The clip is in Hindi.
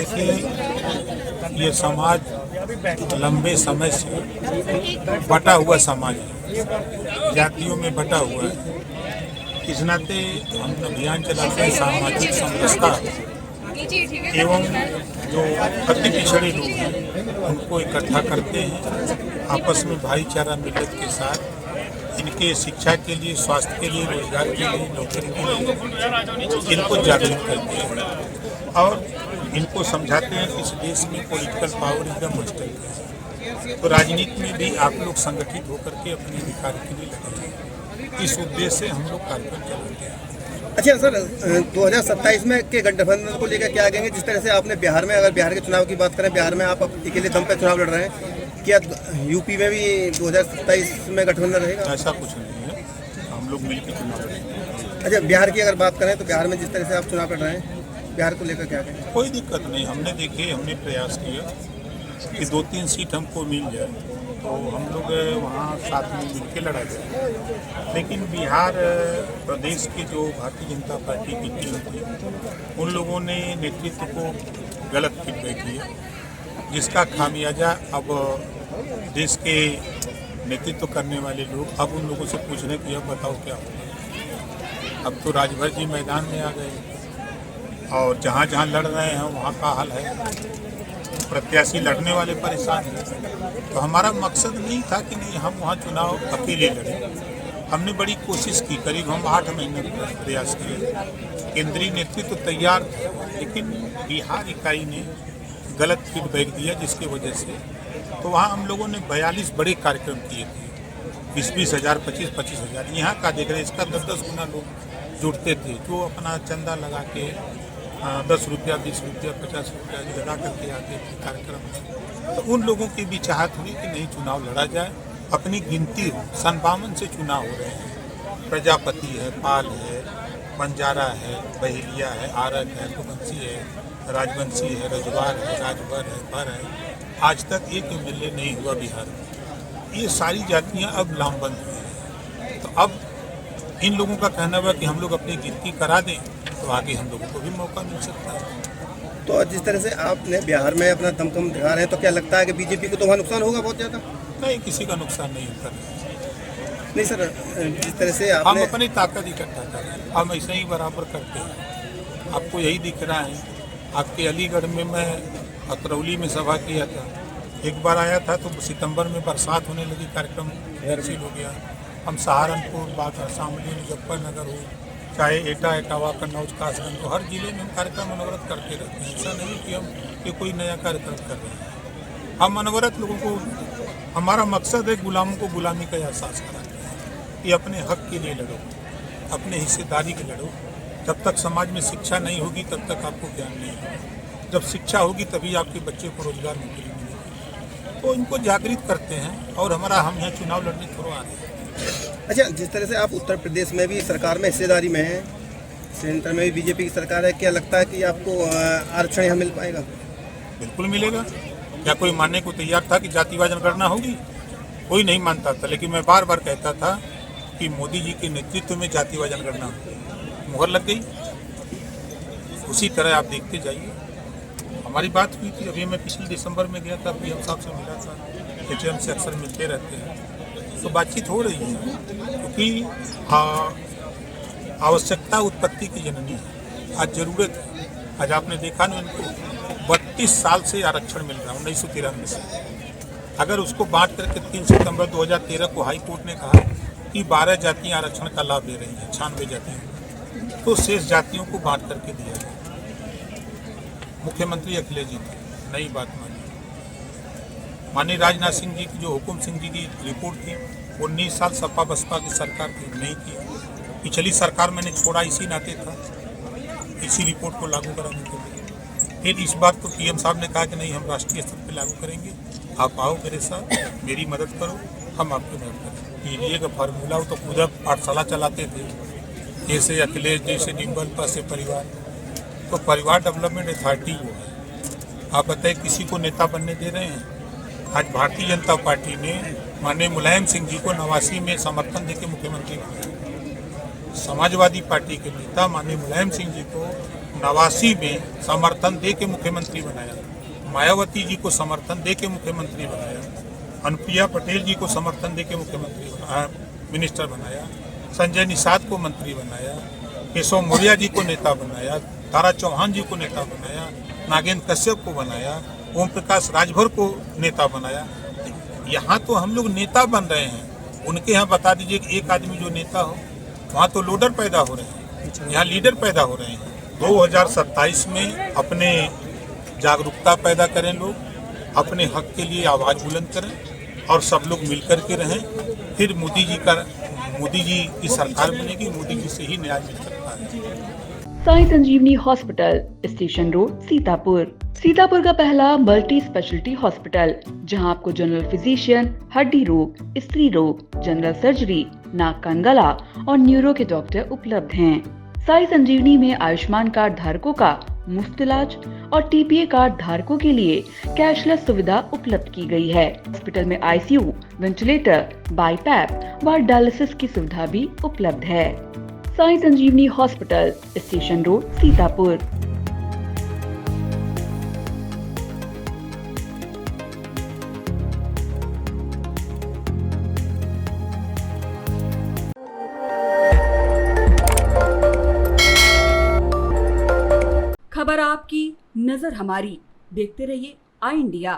देखिए, ये समाज लंबे समय से बटा हुआ समाज है, जातियों में बटा हुआ है। इस नाते हम अभियान चलाते हैं सामाजिक समरसता एवं जो अति पिछड़े लोग हैं उनको इकट्ठा करते हैं, आपस में भाईचारा मिलत के साथ इनके शिक्षा के लिए, स्वास्थ्य के लिए, रोजगार के लिए, नौकरी के लिए इनको जागरूक करते हैं और इनको समझाते हैं कि इस देश में पॉलिटिकल पावर एकदम मुश्किल है। तो राजनीति में भी आप लोग संगठित होकर के अपने अधिकार के लिए लड़े हैं। इस उद्देश्य से हम लोग कार्यक्रम चलाते हैं। अच्छा सर, 2027 में के गठबंधन को लेकर क्या कहेंगे? जिस तरह से आपने बिहार में, अगर बिहार के चुनाव की बात करें, बिहार में आप अकेले दम पे चुनाव लड़ रहे हैं, क्या यूपी में भी 2027 में गठबंधन रहेगा? ऐसा कुछ नहीं है, हम लोग मिलकर चुनाव लड़ेंगे। अच्छा, बिहार की अगर बात करें तो बिहार में जिस तरह से आप चुनाव लड़ रहे हैं, बिहार को लेकर क्या कहेंगे? कोई दिक्कत नहीं, हमने प्रयास किया कि 2-3 सीट हमको मिल जाए तो हम लोग वहाँ साथ में मिलकर लड़ा जाए। लेकिन बिहार प्रदेश के जो भारतीय जनता पार्टी की टीम थी, उन लोगों ने नेतृत्व को गलत फीडबैक दिया, जिसका खामियाजा अब देश के नेतृत्व करने वाले लोग अब उन लोगों से पूछ रहे कि अब बताओ क्या होगा। अब तो राजभर जी मैदान में आ गए और जहाँ जहाँ लड़ रहे हैं वहाँ का हाल है, प्रत्याशी लड़ने वाले परेशान हैं। तो हमारा मकसद नहीं था कि नहीं हम वहाँ चुनाव अकेले लड़ें। हमने बड़ी कोशिश की, करीब हम 8 महीने प्रयास किए। केंद्रीय नेतृत्व तैयार था, लेकिन बिहार इकाई ने गलत फीडबैक दिया, जिसकी वजह से तो वहाँ हम लोगों ने 42 बड़े कार्यक्रम किए थे। 20-20 हज़ार, 25-25 हज़ार यहाँ का देख रहे, इसका 10-10 गुना लोग जुड़ते थे, जो अपना चंदा लगा के 10 रुपया, 20 रुपया, 50 रुपया लगा करके आते थे कार्यक्रम में। तो उन लोगों की भी चाहत हुई कि नहीं, चुनाव लड़ा जाए, अपनी गिनती हो। 52 से चुनाव हो रहे हैं, प्रजापति है, पाल है, बंजारा है, बहेलिया है, आरक है, कुबंसी है, राजवंशी है, रजवार है, राजभर है, भर है। आज तक एक MLA नहीं हुआ बिहार में। ये सारी जातियाँ अब लामबंद हुई हैं। तो अब इन लोगों का कहना हुआ कि हम लोग अपनी गिनती करा दें तो आगे हम लोगों को भी मौका मिल सकता है। तो जिस तरह से आपने बिहार में अपना दमखम दिखा रहे हैं, तो क्या लगता है कि बीजेपी को तो वहाँ नुकसान होगा बहुत ज़्यादा? नहीं, किसी का नुकसान नहीं होता। नहीं सर, जिस तरह से हम आपने अपनी ताकत इकट्ठा कर रहे हैं, हम ऐसे ही बराबर करते हैं। आपको यही दिख रहा है, आपके अलीगढ़ में मैं अतरौली में सभा किया था, एक बार आया था तो सितंबर में बरसात होने लगी, कार्यक्रम कैंसिल हो गया। हम सहारनपुर, बाघा, शामली, मुजफ्फरनगर हो, चाहे एटा, इटावा, कन्नौज, कासगंज, तो हर जिले में हम कार्यक्रम अनवरत करते रहते हैं। ऐसा नहीं कि हम ये कोई नया कार्यक्रम कर रहे हैं। हम अनवरत लोगों को, हमारा मकसद है गुलामों को गुलामी का एहसास कराते हैं कि अपने हक के लिए लड़ो, अपने हिस्सेदारी के लड़ो। जब तक समाज में शिक्षा नहीं होगी तब तक आपको ज्ञान नहीं होगा। जब शिक्षा होगी तभी आपके बच्चे को रोजगार नौकरी मिलेगी। तो इनको जागृत करते हैं और हम यहाँ चुनाव लड़ने थोड़ा आ रहे हैं। अच्छा, जिस तरह से आप उत्तर प्रदेश में भी सरकार में हिस्सेदारी में हैं, सेंटर में भी बीजेपी की सरकार है, क्या लगता है कि आपको आरक्षण यहाँ मिल पाएगा? बिल्कुल मिलेगा। क्या कोई मानने को तैयार था कि जातिवाद जनगणना होगी? कोई नहीं मानता था, लेकिन मैं बार बार कहता था कि मोदी जी के नेतृत्व में जातिवाद जनगणना होगी। मुहर लग गई। उसी तरह आप देखते जाइए, हमारी बात हुई थी। अभी मैं पिछले दिसंबर में गया था, PM साहब से मिला था, HM से अक्सर मिलते रहते हैं, तो बातचीत हो रही है। क्योंकि आवश्यकता उत्पत्ति की जननी है, आज ज़रूरत है। आज आपने देखा ना, इनको 32 साल से आरक्षण मिल रहा है, 1993 से। अगर उसको बांट करके 3 सितंबर 2013 को हाई कोर्ट ने कहा कि 12 जातियाँ आरक्षण का लाभ ले रही हैं, 96 जातियाँ, तो शेष जातियों को बांट करके दिया गया। मुख्यमंत्री अखिलेश जी थे, नई बात मानी। माननीय राजनाथ सिंह जी की जो हुकुम सिंह जी की रिपोर्ट थी, 19 साल सपा बसपा की सरकार थी, नहीं की। पिछली सरकार मैंने छोड़ा इसी नाते था, इसी रिपोर्ट को लागू कराने के लिए। फिर इस बात को PM साहब ने कहा कि नहीं, हम राष्ट्रीय स्तर पर लागू करेंगे, आप आओ मेरे साथ, मेरी मदद करो, हम आपकी मदद करें। पीलिए का फार्मूला हो तो खुद पाठशाला चलाते थे, जैसे अखिलेश जैसे डिम्बल पर से परिवार, तो परिवार डेवलपमेंट अथॉरिटी वो है। आप बताइए, किसी को नेता बनने दे रहे हैं? आज भारतीय जनता पार्टी ने माननीय मुलायम सिंह जी को 89 में समर्थन देकर मुख्यमंत्री बनाया। समाजवादी पार्टी के नेता माननीय मुलायम सिंह जी को 89 में समर्थन दे के मुख्यमंत्री बनाया, मायावती जी को समर्थन दे के मुख्यमंत्री बनाया, अनुप्रिया पटेल जी को समर्थन दे के मिनिस्टर बनाया, संजय निषाद को मंत्री बनाया, केशव मौर्य जी को नेता बनाया, तारा चौहान जी को नेता बनाया, नागेंद्र कश्यप को बनाया, ओम प्रकाश राजभर को नेता बनाया। यहाँ तो हम लोग नेता बन रहे हैं, उनके यहाँ बता दीजिए कि एक आदमी जो नेता हो, वहाँ तो लोडर पैदा हो रहे हैं, यहाँ लीडर पैदा हो रहे हैं। 2027 में अपने जागरूकता पैदा करें, लोग अपने हक के लिए आवाज़ बुलंद करें और सब लोग मिलकर के रहें। फिर मोदी जी की सरकार बनेगी, मोदी जी से ही न्याय मिल सकता है। Sai Sanjeevani hospital, station road, Sitapur. Sitapur का पहला मल्टी स्पेशलिटी हॉस्पिटल, जहां आपको जनरल फिजिशियन, हड्डी रोग, स्त्री रोग, जनरल सर्जरी, नाक कान गला और न्यूरो के डॉक्टर उपलब्ध हैं। साई संजीवनी में आयुष्मान कार्ड धारकों का मुफ्त इलाज और टीपीए कार्ड धारकों के लिए कैशलेस सुविधा उपलब्ध की गई है। हॉस्पिटल में आईसीयू, वेंटिलेटर, बाईपैप व डायलिसिस की सुविधा भी उपलब्ध है। Sai Sanjeevani hospital, station road, Sitapur. खबर आपकी, नजर हमारी। देखते रहिए आई इंडिया।